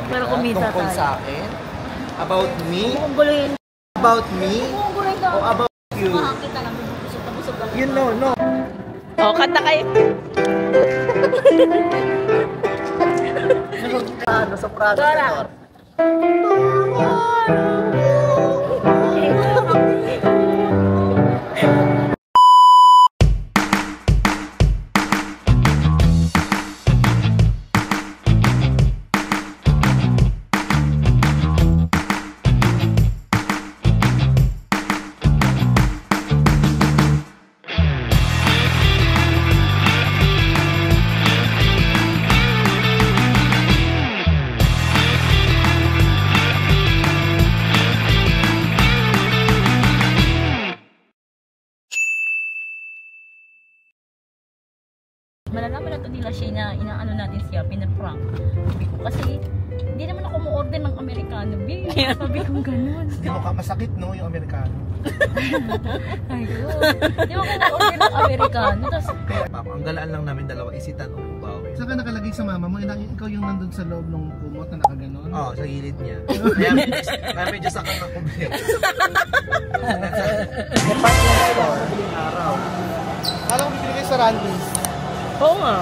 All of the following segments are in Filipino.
Pero kumita tungkol tayo. sa akin? About me? Mukungguloyin. About me? Mukungguloyin ka. O about you? Makakita lang. Busog na busog ako. You know, no. Oh, kanta kayo. Ano sa Prado? Malalaman na ito nila siya na inaano natin siya, pinaprank. Sabi ko kasi, hindi naman ako mo-order ng Amerikano. Sabi ko ganun. Hindi mo ka masakit, no, yung Amerikano. Ayun. Hindi mo ako mo-order ng Amerikano. Tapos, Ang galaan lang namin dalawa, isitan o bubawi. Saan ka nakalagay sa mama mo? Ikaw yung nandun sa loob ng kumot na nakaganon? Oo, sa gilid niya. Kaya medyo sakang ng problema. Araw. Alam ko bibili kayo sa Randy's. Oo nga.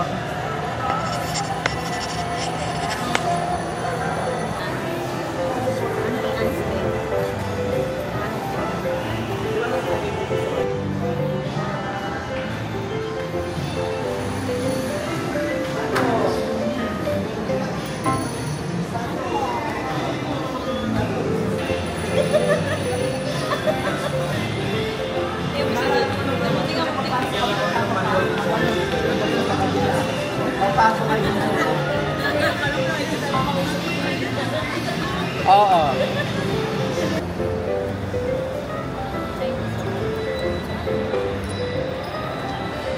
Oo.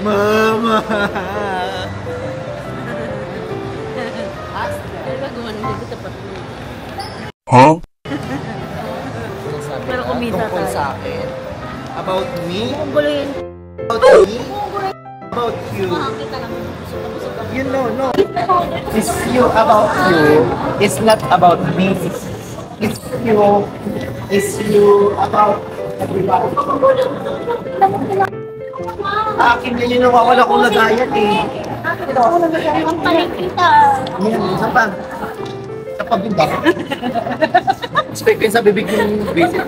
Mama! Huh? pero kumita Tungkol tayo. sa akin? About me? Mukungguloyin. About me? About you? Makakita lang. Busog na busog ako. You know, no. It's you about you. It's not about me. It's you. It's you about everybody. Akin din yun nawawala kong lagayan eh. Ang palikita. Yan, isa pa. Sa pabinda. Expect yun sa bibig yung visit.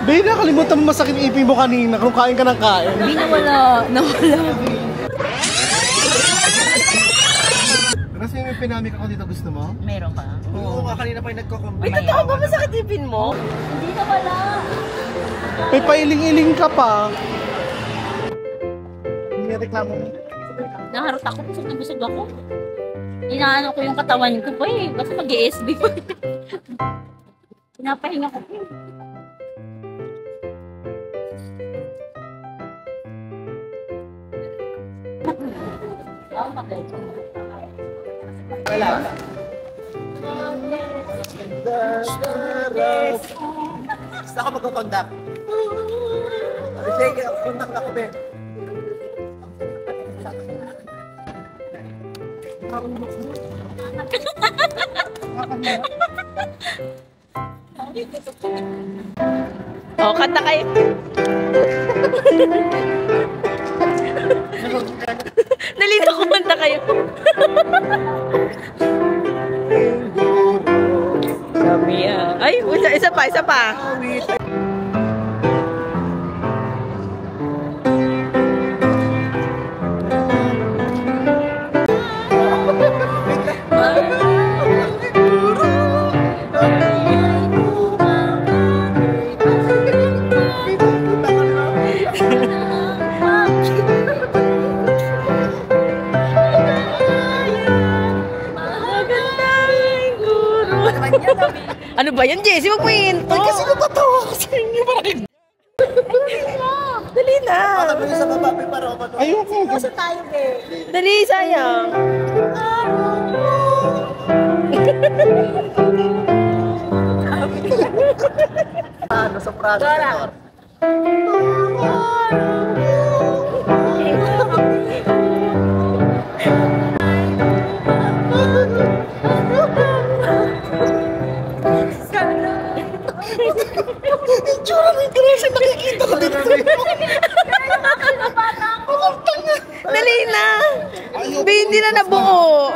Babe, nakalimutan mo masakit ipin mo kanina kung kain ka ng kain. Hindi nawala. Kasi may pinamik ako dito, gusto mo? Meron ka. Oo, kanina pa yung nagko-compare. Wait, totoo ba masakit ipin mo? Hindi nawala. May pailing-iling ka pa. Hindi reklamo mo. Naharot ako. Busog na busog ako. Inaano ko yung katawan ko pa eh. Basta mag-ESB pa. Pinapahinga ko pa eh. Wala. Gusto ako magko-conduct. Sige, conduct ako, be. Oh, kanta kayo. Dali na, kumanta kayo. Sabi ay, isa pa, isa pa. Ano ba yan, Jessie? Magkwento! Kasi natatawa ko sa inyo. Dali na! Sa babae para ako. Ayoko. Dali, sayang! Ano, soprano tenor. Itsura ng Grace, nakikita ko dito. Dali na! Be, hindi na nabuo.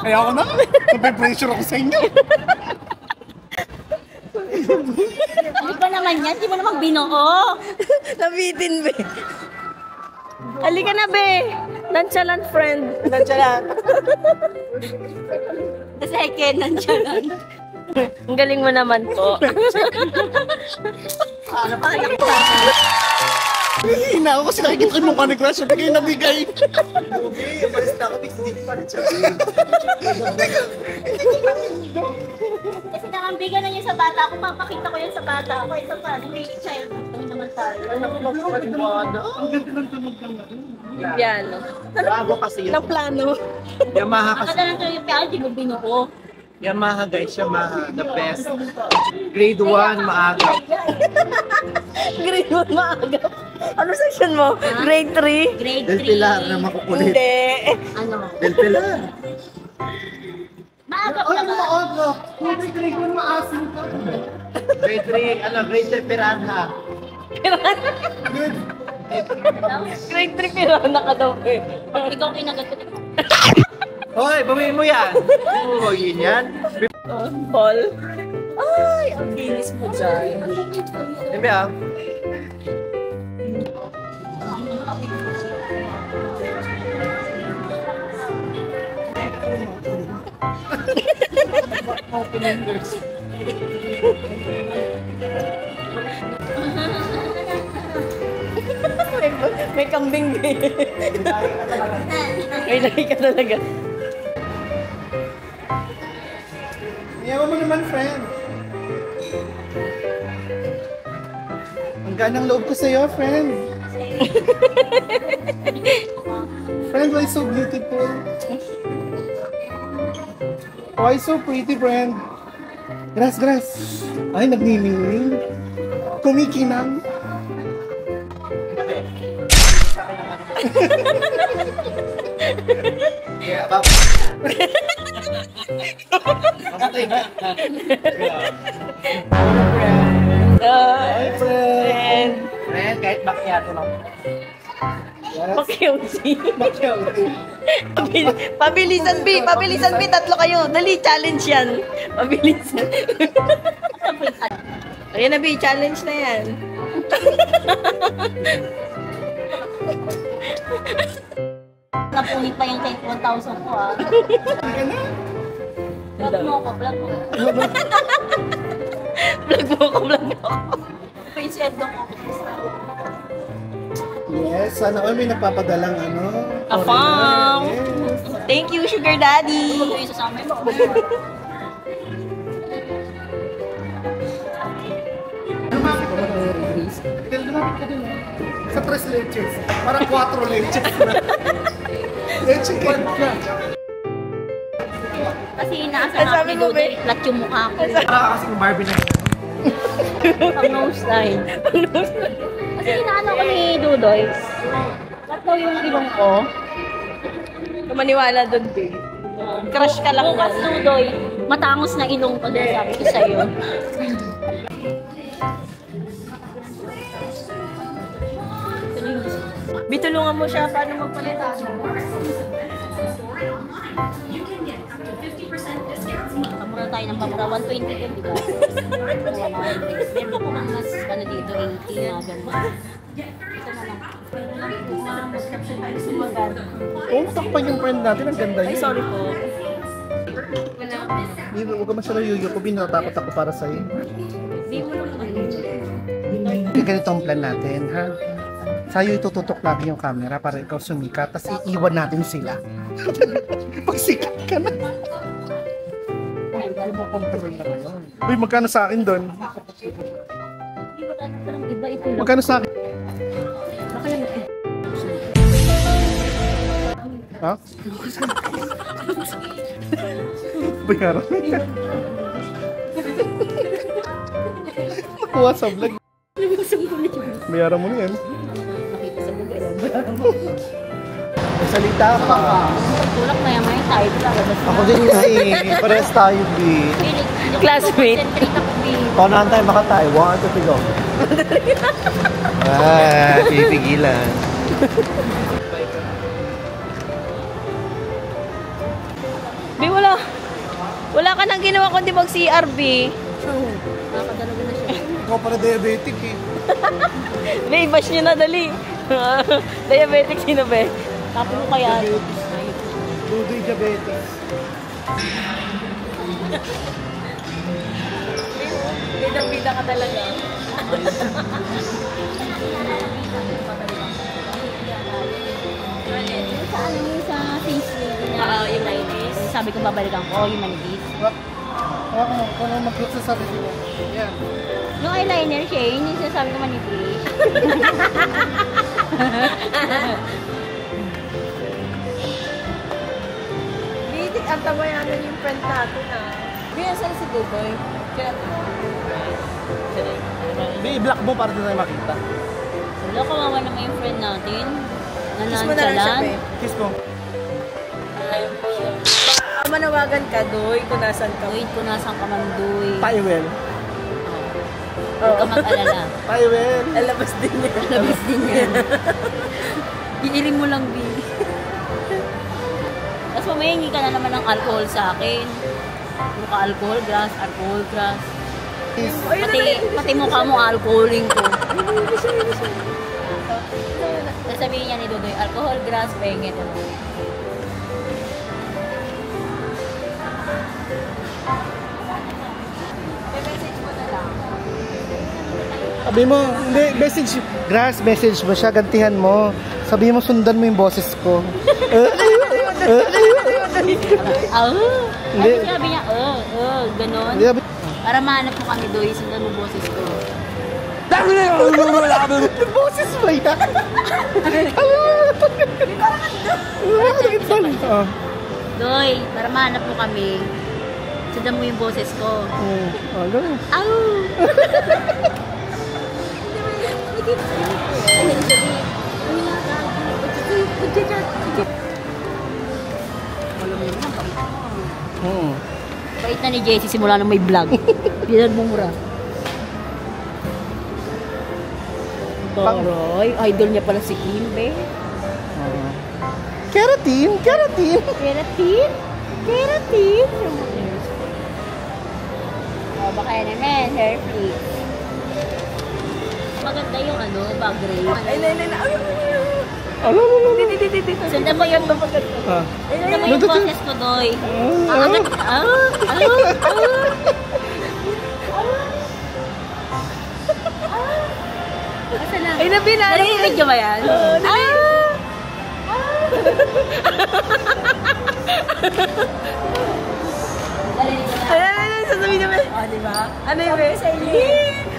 Kaya ako na. Nape-pressure ako sa inyo. Di ba naman yan? Di mo naman binuo. Nabitin, Be. Halika na, Be. Nonchalant friend. Nonchalant. The second, nandiyan lang. Ang galing mo naman po. Ano pa yung Hihina ako kasi nakikita ko yung mukha ni Grace. Sabi kayo nabigay. Okay, basta ako, hindi pa rin siya. Kasi nakambigan na niya sa bata ako, papakita ko yan sa bata ako. Ito pa, may child. Ano naman tayo? Ang ganda ng tunog ng Piano. Bago kasi yun. Ng plano. Yamaha Ang kasi. ganda ng tuloy yung piano, di mo binuo. Yamaha guys, Yamaha. The best. Grade 1, maaga. Grade 1 maaga. Ano section mo? Grade 3? Grade Del 3. Pilar na makukulit. Hindi. Ano? Del Pilar. Maaga pa ba? maaga. Hindi, grade 1 maasim ka. Grade 3, ano, grade 3 Piranha. Grade 3 pero ka daw eh. Ikaw kinagat ko. Hoy, bumihin mo yan. Oo, yun yan. Ball. Ay, ang kinis mo dyan. Sabi ah. May kambing din. May laki ka talaga. Yaman mo naman, friend. Ang ganang loob ko sa'yo, friend. Friend, why so beautiful? Why so pretty, friend? Grass. Ay, nagniningning. Kumikinang. Yeah, bab. Mamatay ka. Hi, friend. Friend, kahit macchiato lang. Yes. Pakiusi. Makiyaw. Pabilisan, B. Pabilisan, B. Tatlo kayo. Dali, challenge yan. Pabilisan. Ayan na, B. Challenge na yan. Napunit pa yung 1,000 ko ah. Vlog mo ako, vlog mo. Vlog mo ako. Pinsendo ko. Yes, sana all may napapadalang ano. Afam. Yes. Thank you, Sugar Daddy. Huwag yung sasama mo. Lumapit ka dun. Sa 3 leches. Para 4 leches na. Leche cake na. Kasi Ay, inaasar sabi ni mo, Dudoy, be. flat yung mukha ko. Para kasing Barbie na yun. Pang nose line. Kasi inaano ko ni Dudoy. Flat daw yung ilong ko. Maniwala doon, B. Crush ka lang Bukas yan. Dudoy, matangos na ilong ko din sabi ko sa'yo. Bitulungan mo siya paano magpalitan. Pamura tayo ng pamura, 120 din, di ba? Meron ko mga ano dito, 80 na gano'n. Ito na lang. Oh, takpan yung friend natin. Ang ganda yun. Ay, sorry po. Huwag ka masyadong yuyuko. Binatakot ako para sa'yo. Di mo naman. Ganito ang plan natin, ha? Sa'yo itututok natin yung camera para ikaw sumikat, tapos iiwan natin sila. Pag sikat ka na. Control na ngayon. Uy, magkano sa akin doon? Iba ito lang. Magkano sa akin? Baka lang ito. Ha? Bayaran. Nakuha sa vlog. Bayaran mo na yan. Nakita sa buga. Salita ka. Tulak na yaman tayo. Ako din nga eh. Parehas tayo, B. Classmate. Paunahan tayo baka tayo. 1, 2, 3, go. Ah, pipigilan. Bi, wala ka nang ginawa kundi mag-CRB. Nakakadalaga na siya. Ikaw para diabetic eh. Bi, bash nyo na dali. Diabetic sino, be? Tapos mo kaya. Dudoy diabetes. Bida-bida ka talaga. Sa ano yung sa face lady na Yung ladies. sabi ko babalikan ko, yung manipis. Kung ano mag-look sa sabi ko. Yan. Yung eyeliner siya, yun yung sinasabi ko manipis. Bi, ang tabayanan yung friend natin Bi, saan si Dudoy? B-block mo para tayo makita. Wala, kawawa naman yung friend natin. Kiss mo na lang siya, be. Kiss mo. Manawagan ka, Doy, kung nasan ka. Wait, kung nasaan ka man, Doy. Paiwel. Huwag ka mag-alala. Paiwel. Lalabas din niya. Labis din yan. Hiniling mo lang, B. Tapos mamahingi ka na naman ng alcohol sa akin. Puro ka alcohol, grass. Pati mukha mo alcoholing ko. Tapos sabihin niya ni Dudoy, alcohol, grass, pengit. Sabi mo, hindi, message mo siya, gantihan mo. Sabi mo, sundan mo yung boses ko. Hindi. Ano sabi niya, ganon. Hindi, sabi, Para mahanap mo kami, Doy, sundan mo boses ko. boses mo yan. Doy, para mahanap mo kami, sundan mo yung boses ko. Ganun. Aw! Bait na ni Jessie simula nang may vlog. Pinagmumura. Baroy, idol niya pala si Kimbe. Keratin. Keratin? Oh, baka yan naman, hair flip. Maganda yung bag race. Sundan mo yung sundan mo yung boses ko, Doy. Ay, nabinari. Narinig nyo ba yan? Ay, sasabihin naman. Diba? Ano yun, be?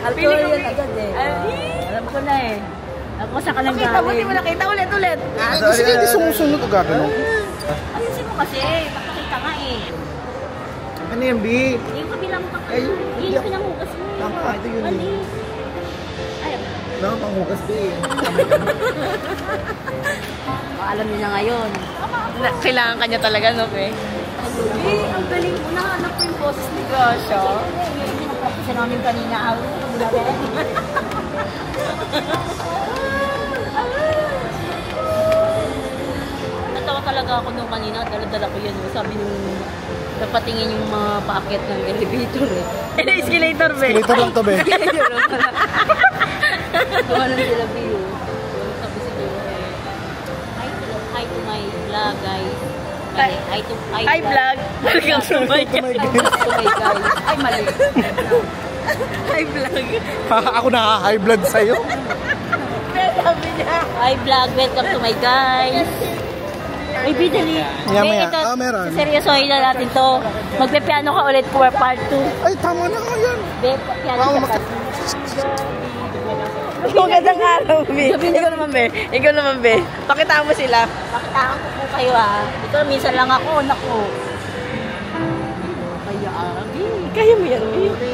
Alcohol yan agad eh. Alam ko na eh. Ako sa ka lang Nakita mo, di mo nakita. Ulit. Sige, hindi sumusunod o gagano. Ayusin mo kasi. Papakita nga eh. Ano yan, B? Yung kabilang mo Ay, yung pinangugas mo. Tama, ito yun. Mali. Ay, Panghugas, B. alam niyo na ngayon. Kailangan kanya talaga, no, be? Ang galing mo. Nahanap ko yung boses ni Gasha. Hindi na-practice namin kanina. Natawa talaga ako nung kanina. Dala-dala ko yan. Sabi nung napatingin yung mga paakyat ng elevator eh. Escalator, be. Escalator lang to, be. Gawa lang sila view. Sabi siguro eh. Hi to my vlog, guys. Hi to Hi, vlog. Welcome to my guys. Ay, mali. Hi, vlog. Ako high blood sa'yo. Sabi niya. Hi vlog, welcome to my guys. Ay, bidali. Maya-maya. Ito, Ah, meron. seryosohin na natin to. Magpe-piano ka ulit for part 2. Ay, tama na nga yan. Be, piano Wow, ka. Magandang araw, Be. Ikaw naman, Be. Ikaw naman, Be. Pakitaan mo sila. Pakitaan ko po kayo Ito, minsan lang ako. Naku. Kaya, Be. Kaya mo yan, Be.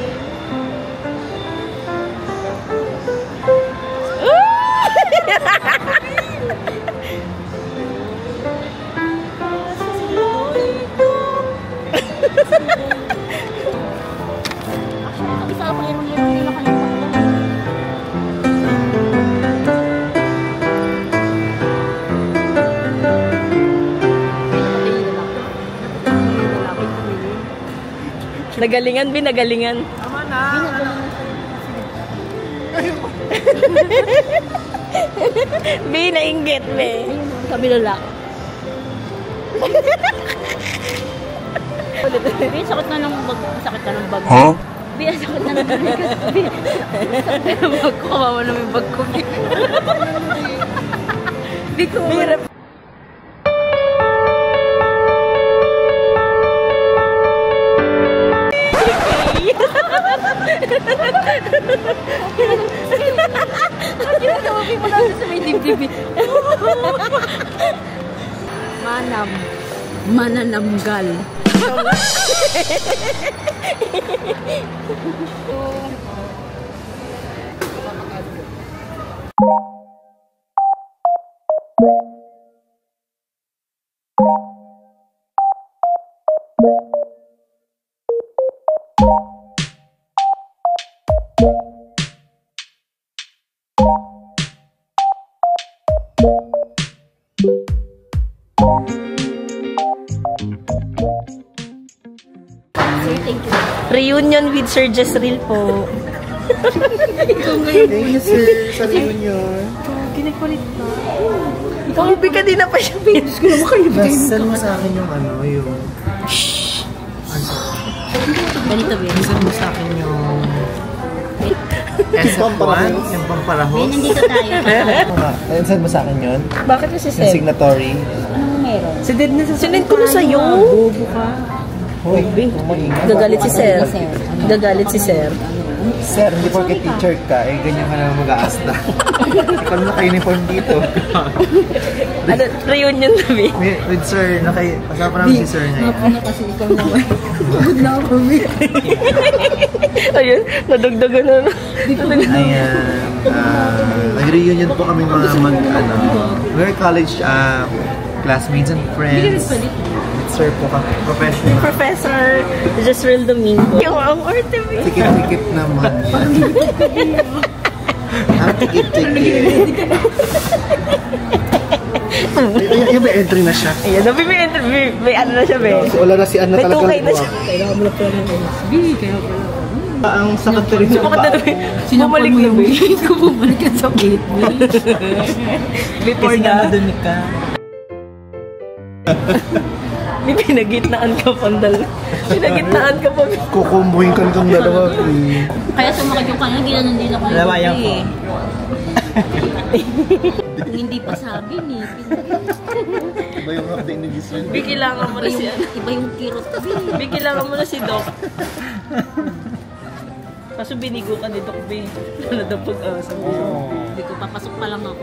Isa ako yung nila kayo. Nagalingan, Be. Nagalingan. Be, nainggit, Be. Sabi lala. Be, sakit na ng bag. Sakit na ng bag. Huh? Be, sakit na ng bag. Be, sakit na ng bag ko. Kawawa naman yung bag ko. Be, ko. Ginagawa mo natin sa may dibdib. Mananamgal. Sir, thank you. Reunion with Sir Jezreel po. Thank you, sir, sa reunion. Ikaw, Be, kanina pa siya, Be. Send mo sa akin yung ano, yung... Ganito, Be. Send mo sa akin yung... SF1, yung pampalahos. Be, nandito tayo. Ayun, send mo sa akin yun. Bakit kasi, Yung Sir? signatory. Anong meron? Sinend ko na sa'yo. Hoy, maingay. Gagalit si Sir. Gagalit si Sir. Sir, hindi porket teacher ka, eh ganyan ka na mag-aasta. Ikaw na naka-uniform dito. Ano, reunion na, Be. With sir, kasama namin si sir ngayon. Kasi ikaw naman. Good na ako, Be. Ayun, nadagdagan na. Ayan. Nag-reunion po kami mga we're college classmates and friends. With sir po kami, professional. Professor Jezreel Domingo. Yung ang arte, Be. Tikip-tikip naman yan. Ang tikip-tikip. Ay, may entry na siya. Ayan, Be, may ano na siya, Be. Wala na si Anna May talaga. tukay na siya. Ang sakat na rin yung Bakit na, Be? Bumalik na, Be. Ikaw bumalik ka sa gate, Be. Before kasi na. nadumi ka. May pinagitnaan ka pang dalawa. Pinagitnaan ka pa. Kukumbuhin ka nitong dalawa. Kaya sumakit yung kanya, ginanon din ako. Lawayan ko. Kung hindi pa sabi ni. Iba yung update ni Giselle. Be, kailangan mo na si Iba yung kirot, Be. Be, kailangan mo na si Doc. Kaso binigo ka ni Doc, Be. Wala daw pag-asa mo. Hindi ko, papasok pa lang ako.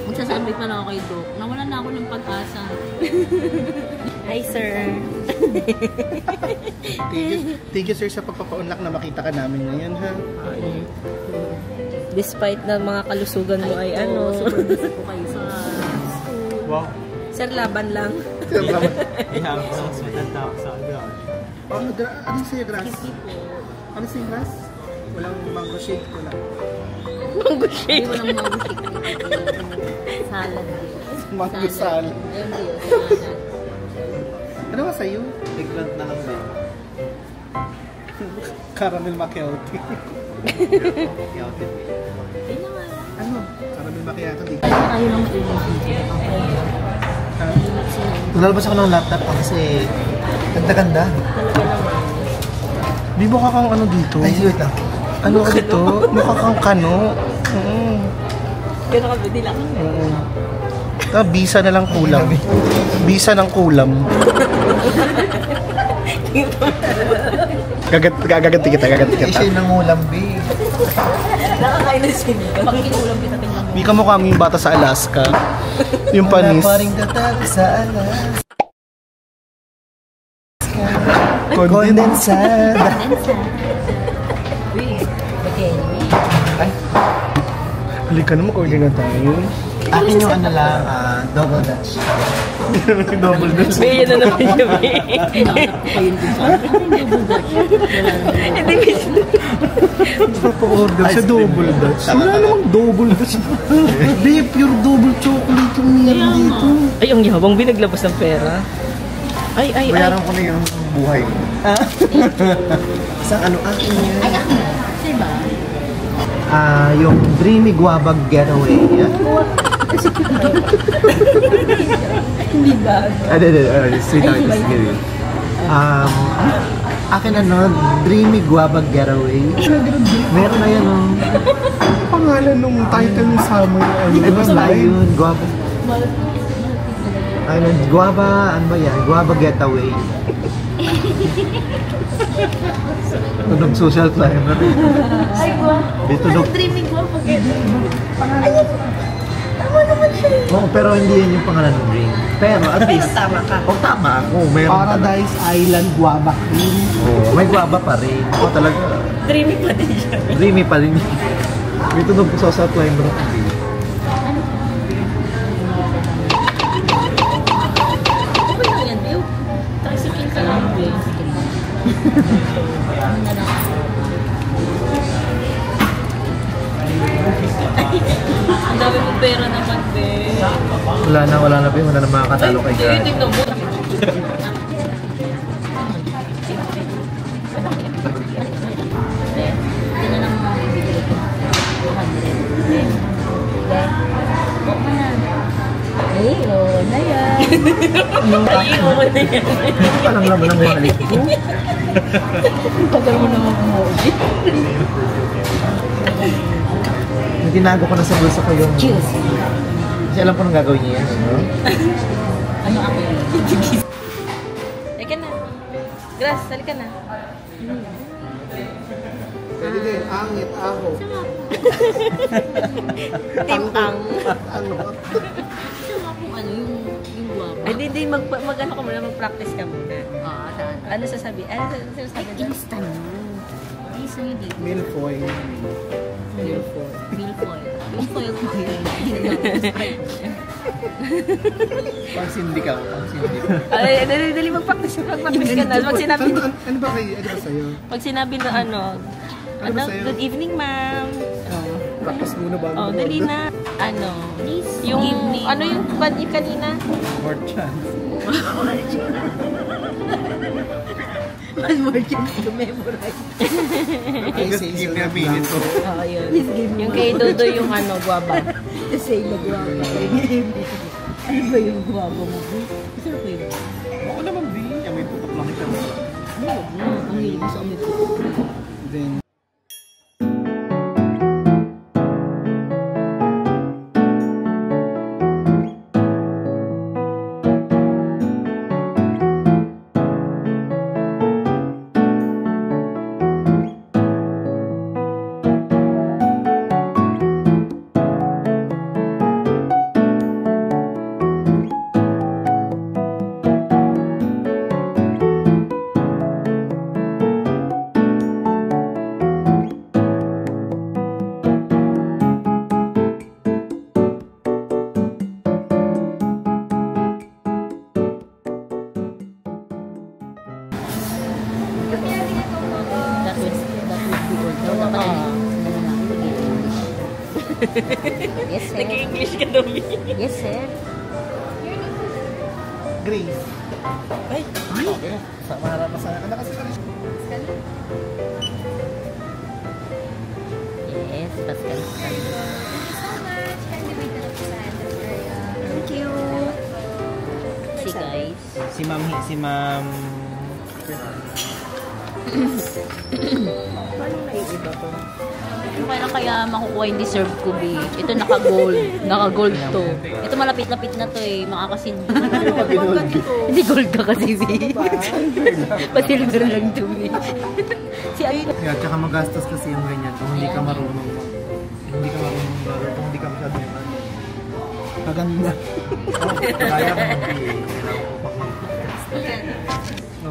Magsasabi pa lang ako kay Doc. Nawalan na ako ng pag-asa. Hi, sir. Thank you, sir, sa pagpapaunlak na makita ka namin ngayon, ha? Despite na mga kalusugan mo ay ano. Super busy po kayo sa school. Wow. Sir, laban lang. Ihang ko sa matanda ako sa agad. Ano sa'yo, grass? Ano sa'yo, grass? Walang mango shake ko lang. Mango Hindi shake. walang mango shake. Salad. Mango salad. Ayun, Dio. Salad. Ano ba sa'yo? Eggplant na lang ba? Caramel macchiato. Yautin. Ano? Caramel macchiato dito. Ayaw lang ito. Nalabas ako ng laptop kasi ganda-ganda. Di mukha kang ano dito? Ay, wait lang. Ano ka dito? Mukha kang kano. Gano'n ka ba? Di lang. Bisa na lang kulam. Bisa ng kulam. Gaganti kita. Siya ng ulam, B. Nakakain na siya. Pag kinulam kita tingnan mo. Di ka mukha yung bata sa Alaska. Yung panis. Wala pa rin tatalo sa alas. Kondensada. Okay, anyway. Halika naman, kung na tayo. Akin yung ano lang, double Dutch. Double dutch. May yun na naman siya, may. Hindi, Pa-order sa double dutch. Wala namang double dutch. Di, pure double chocolate yung meron dito. Ay, ang yabang binaglabas ng pera. Ay. Bayaran ko na yung buhay. Sa ano, akin yan. Ay, ako. Diba? Yung Dreamy Guava Getaway. Hindi ba? Sweet artist. Akin Dreamy Guava Getaway. Meron na yan, Pangalan nung title ni Summer. Basta yun, Guava. Guava, ano ba yan? Guava Getaway. Tunog social climber. Ay, guwa. Dito dog. Dreaming ko pag ayun. Tama naman siya. Oo, pero hindi yan yung pangalan ng drink. Pero at least, tama ka. tama ako. Meron Paradise Island Guava Cream. may guava pa rin. Talaga. Dreamy pa din siya. Dreamy pa rin. May tunog social climber. Okay lang yan, Bill. Tricycle ka lang, Bill. Ano na lang. Ang dami mong pera naman, Bill. Wala na, wala na makakatalo kay God. Tingnan mo. Tingnan lang mo bibili ko. 200. Eh, oo na yan. Ay, oo na yan. Ito pa lang naman ang wallet ko. Tagal mo naman umuwi. Tinago ko na sa bulsa ko yung... Cheers. Kasi alam ko nang gagawin niya yan. No? Ano ako yun? Halika na. Grass, halika na. Pwede din, angit, aho. Tintang. Ano? Sama kung ano yung guwapa. Ay, hindi, mag-ano ka muna, mag-practice ka muna. Saan? Ano sasabi? Ano sasabi doon? Instant. Instant yung dito. Milfoil. Milfoil. Milfoil ko yun. Pansindi ka. Ay, dali mag-practice ka na. Pag sinabi, Ano ba sa'yo? pag sinabi na Ano ba sa'yo? good evening, ma'am. Practice muna bago Oh, dali na. Please, Yung, give me. ano yung bad yung kanina? More chance. One more chance to memorize. Just give me a minute. Oo, yun. Yung kay Dodo yung guava. The same na guwapa. Ano ba yung guwapa mo? Masarap ba yun? Oo naman, B. May putok lang ito. Ano? Ang hilig mo sa amoy ko. Then, That would be good. Daw naman. Yes, sir. Nag-English ka daw, Vicky. Yes, sir. Grace. Ay, Okay. Marap na sana ka na kasi kanina. Yes, Pascal. thank you. See, guys. Si Ma'am Paano naiiba to? Kaya makukuha yung deserve ko, B. Ito naka-gold. Naka-gold to. Ito malapit-lapit na to eh. Makakasin. Hindi gold ka kasi, B. Pa-silver lang to, B. Si ano? Yeah, tsaka magastos kasi yung ganyan kung hindi ka marunong. Hindi ka marunong laro, kung hindi ka masyado yung ano. Maganda. Kaya ka mag-PA.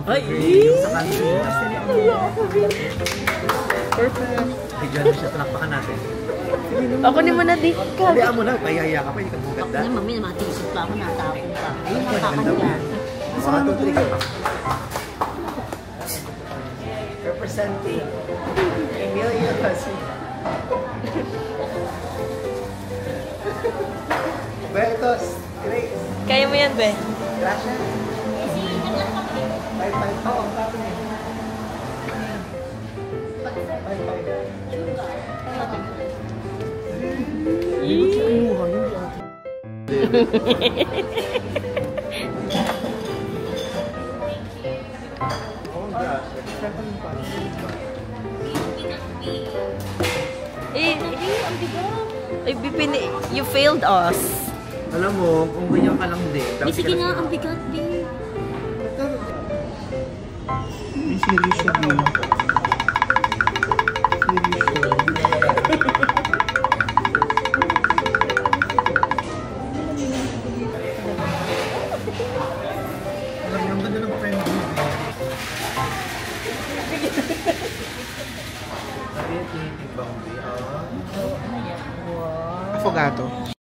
Ay! Sa kanila. Perfect. Bigyan mo siya, palakpakan natin. Ako ni mo na di. Hayaan mo na, pahihaya ka pa, hindi ka Ako maganda. na, mami, matisip pa ako, natapon pa. Ayun, natapon ka. 1, 2, 3 ka pa. Representing Emilia kasi. Betos, Grace, Kaya mo yan, be. Gracia. Bye, bye. Oo, ang tato niya. Bye, bye. Oh, gosh. Ang bigat. Ay, you failed us. Alam mo, kung ganyan ka lang din. May sige nga, ang bigat, B. May serious siya din. Serious siya. Ang ganda ng friend mo. Affogato.